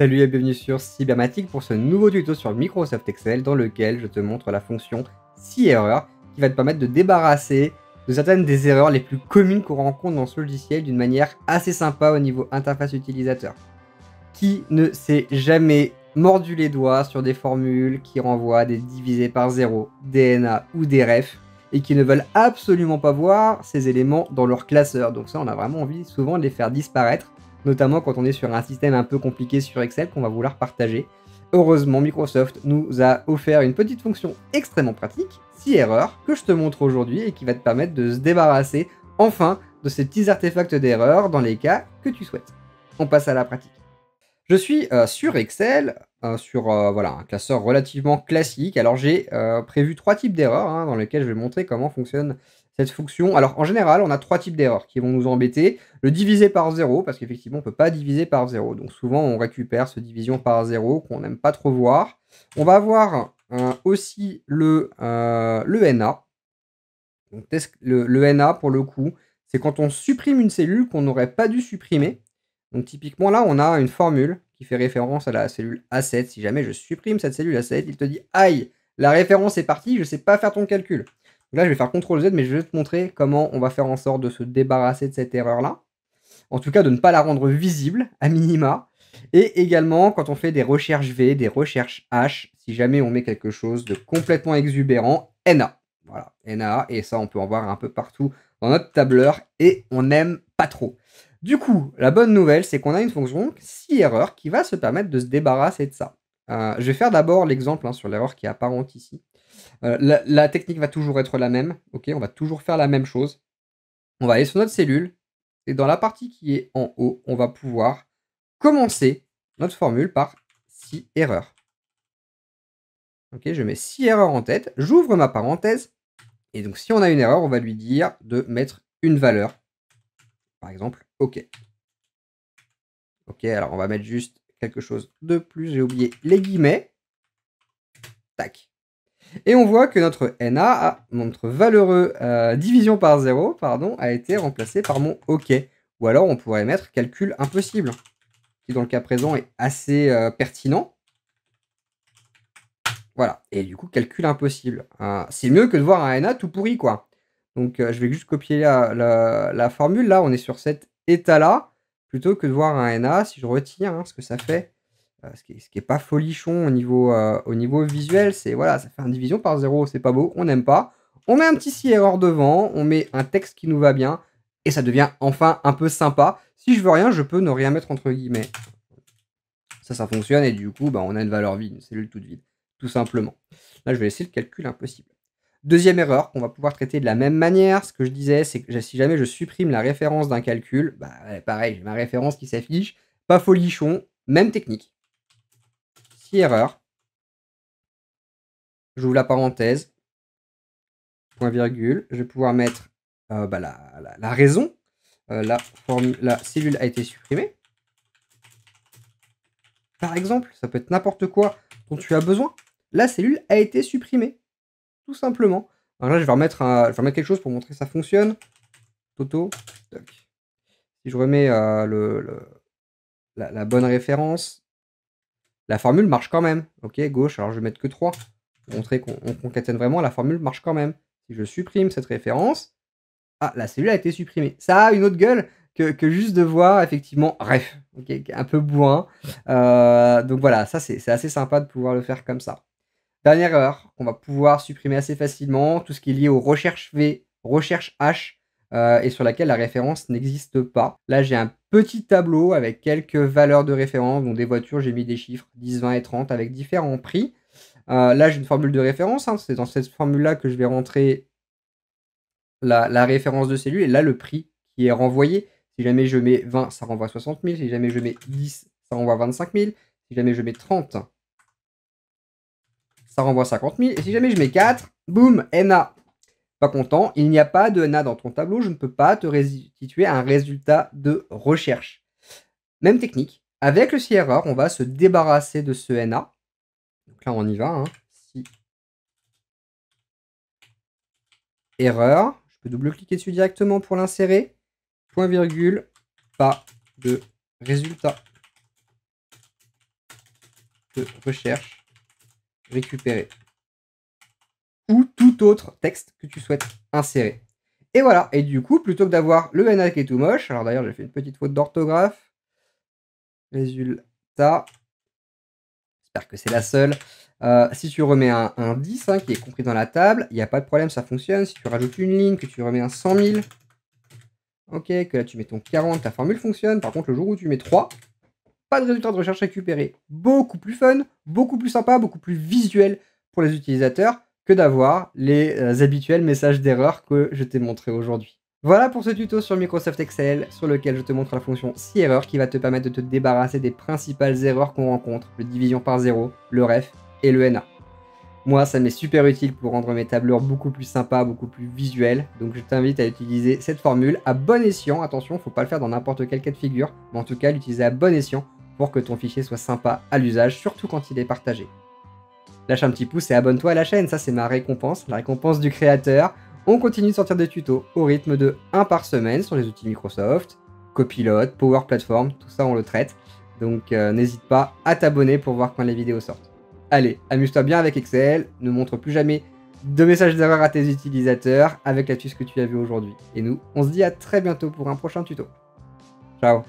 Salut et bienvenue sur Cybermatic pour ce nouveau tuto sur Microsoft Excel dans lequel je te montre la fonction 6 erreurs qui va te permettre de débarrasser de certaines des erreurs les plus communes qu'on rencontre dans ce logiciel d'une manière assez sympa au niveau interface utilisateur. Qui ne s'est jamais mordu les doigts sur des formules qui renvoient des divisés par 0, des NA ou des refs et qui ne veulent absolument pas voir ces éléments dans leur classeur. Donc ça, on a vraiment envie souvent de les faire disparaître, notamment quand on est sur un système un peu compliqué sur Excel qu'on va vouloir partager. Heureusement, Microsoft nous a offert une petite fonction extrêmement pratique, 6 erreurs, que je te montre aujourd'hui et qui va te permettre de se débarrasser enfin de ces petits artefacts d'erreurs dans les cas que tu souhaites. On passe à la pratique. Je suis sur Excel, sur voilà, un classeur relativement classique. Alors j'ai prévu 3 types d'erreurs hein, dans lesquelles je vais montrer comment fonctionne cette fonction. Alors en général, on a 3 types d'erreurs qui vont nous embêter. Le diviser par 0, parce qu'effectivement, on ne peut pas diviser par 0. Donc souvent, on récupère ce division par 0 qu'on n'aime pas trop voir. On va avoir aussi le NA. Donc, le NA, pour le coup, c'est quand on supprime une cellule qu'on n'aurait pas dû supprimer. Donc typiquement là, on a une formule qui fait référence à la cellule A7. Si jamais je supprime cette cellule A7, il te dit « Aïe, la référence est partie, je ne sais pas faire ton calcul ». Donc là, je vais faire CTRL Z, mais je vais te montrer comment on va faire en sorte de se débarrasser de cette erreur-là. En tout cas, de ne pas la rendre visible, à minima. Et également, quand on fait des recherches V, des recherches H, si jamais on met quelque chose de complètement exubérant, NA. Voilà, NA, et ça, on peut en voir un peu partout dans notre tableur, et on n'aime pas trop. Du coup, la bonne nouvelle, c'est qu'on a une fonction 6 erreurs qui va se permettre de se débarrasser de ça. Je vais faire d'abord l'exemple sur l'erreur qui est apparente ici. La technique va toujours être la même, ok, on va toujours faire la même chose. On va aller sur notre cellule, et dans la partie qui est en haut, on va pouvoir commencer notre formule par 6 erreurs. Ok, je mets 6 erreurs en tête, j'ouvre ma parenthèse, et donc si on a une erreur, on va lui dire de mettre une valeur. Par exemple, OK. OK, alors on va mettre juste quelque chose de plus. J'ai oublié les guillemets. Tac. Et on voit que notre NA, notre valeureux division par 0, pardon, a été remplacé par mon OK. Ou alors on pourrait mettre calcul impossible, qui dans le cas présent est assez pertinent. Voilà. Et du coup, calcul impossible. C'est mieux que de voir un NA tout pourri, quoi. Donc je vais juste copier la formule. Là, on est sur cet état-là. Plutôt que de voir un NA, si je retire ce que ça fait, ce qui est pas folichon au niveau visuel, c'est voilà, ça fait une division par 0, c'est pas beau, on n'aime pas. On met un petit 6 erreurs devant, on met un texte qui nous va bien, et ça devient enfin un peu sympa. Si je veux rien, je peux ne rien mettre entre guillemets. Ça fonctionne, et du coup, on a une valeur vide, une cellule toute vide, tout simplement. Là, je vais laisser le calcul impossible. Deuxième erreur qu'on va pouvoir traiter de la même manière. Ce que je disais, c'est que si jamais je supprime la référence d'un calcul, pareil, j'ai ma référence qui s'affiche. Pas folichon, même technique. 6 erreurs. J'ouvre la parenthèse. Point virgule. Je vais pouvoir mettre la raison. La cellule a été supprimée. Par exemple, ça peut être n'importe quoi dont tu as besoin. La cellule a été supprimée. Tout simplement. Alors là, je vais remettre quelque chose pour montrer que ça fonctionne. Toto. Toc. Si je remets la bonne référence, la formule marche quand même. Ok, gauche, alors je vais mettre que 3. Pour montrer qu'on concatène vraiment, la formule marche quand même. Si je supprime cette référence, la cellule a été supprimée. Ça a une autre gueule que juste de voir, effectivement, ref. Okay, un peu bourrin. Donc voilà, ça c'est assez sympa de pouvoir le faire comme ça. Dernière erreur qu'on va pouvoir supprimer assez facilement, tout ce qui est lié aux recherches V, recherches H, et sur laquelle la référence n'existe pas. Là, j'ai un petit tableau avec quelques valeurs de référence, dont des voitures, j'ai mis des chiffres 10, 20 et 30 avec différents prix. Là, j'ai une formule de référence, c'est dans cette formule-là que je vais rentrer la référence de cellule, et là, le prix qui est renvoyé. Si jamais je mets 20, ça renvoie 60 000. Si jamais je mets 10, ça renvoie 25 000. Si jamais je mets 30, ça renvoie 50 000. Et si jamais je mets 4, boum, NA. Pas content, il n'y a pas de NA dans ton tableau, je ne peux pas te restituer un résultat de recherche. Même technique. Avec le si erreur, on va se débarrasser de ce NA. Donc là, on y va. Si erreur, je peux double-cliquer dessus directement pour l'insérer. Point virgule, pas de résultat. de recherche récupéré. Ou tout autre texte que tu souhaites insérer. Et voilà, et du coup, plutôt que d'avoir le NA qui est tout moche, alors d'ailleurs j'ai fait une petite faute d'orthographe, résultat, j'espère que c'est la seule, si tu remets un 10 hein, qui est compris dans la table, il n'y a pas de problème, ça fonctionne. Si tu rajoutes une ligne, que tu remets un 100 000, ok, que là tu mets ton 40, ta formule fonctionne. Par contre, le jour où tu mets 3, pas de résultat de recherche récupéré. Beaucoup plus fun, beaucoup plus sympa, beaucoup plus visuel pour les utilisateurs que d'avoir les habituels messages d'erreur que je t'ai montré aujourd'hui. Voilà pour ce tuto sur Microsoft Excel, sur lequel je te montre la fonction SciError qui va te permettre de te débarrasser des principales erreurs qu'on rencontre, le division par 0, le ref et le NA. Moi, ça m'est super utile pour rendre mes tableurs beaucoup plus sympas, beaucoup plus visuels. Donc je t'invite à utiliser cette formule à bon escient. Attention, faut pas le faire dans n'importe quel cas de figure, mais en tout cas l'utiliser à bon escient pour que ton fichier soit sympa à l'usage, surtout quand il est partagé. Lâche un petit pouce et abonne-toi à la chaîne, ça c'est ma récompense, la récompense du créateur. On continue de sortir des tutos au rythme de 1 par semaine sur les outils Microsoft, Copilot, Power Platform, tout ça on le traite. Donc n'hésite pas à t'abonner pour voir quand les vidéos sortent. Allez, amuse-toi bien avec Excel, ne montre plus jamais de messages d'erreur à tes utilisateurs avec l'astuce que tu as vue aujourd'hui. Et nous, on se dit à très bientôt pour un prochain tuto. Ciao.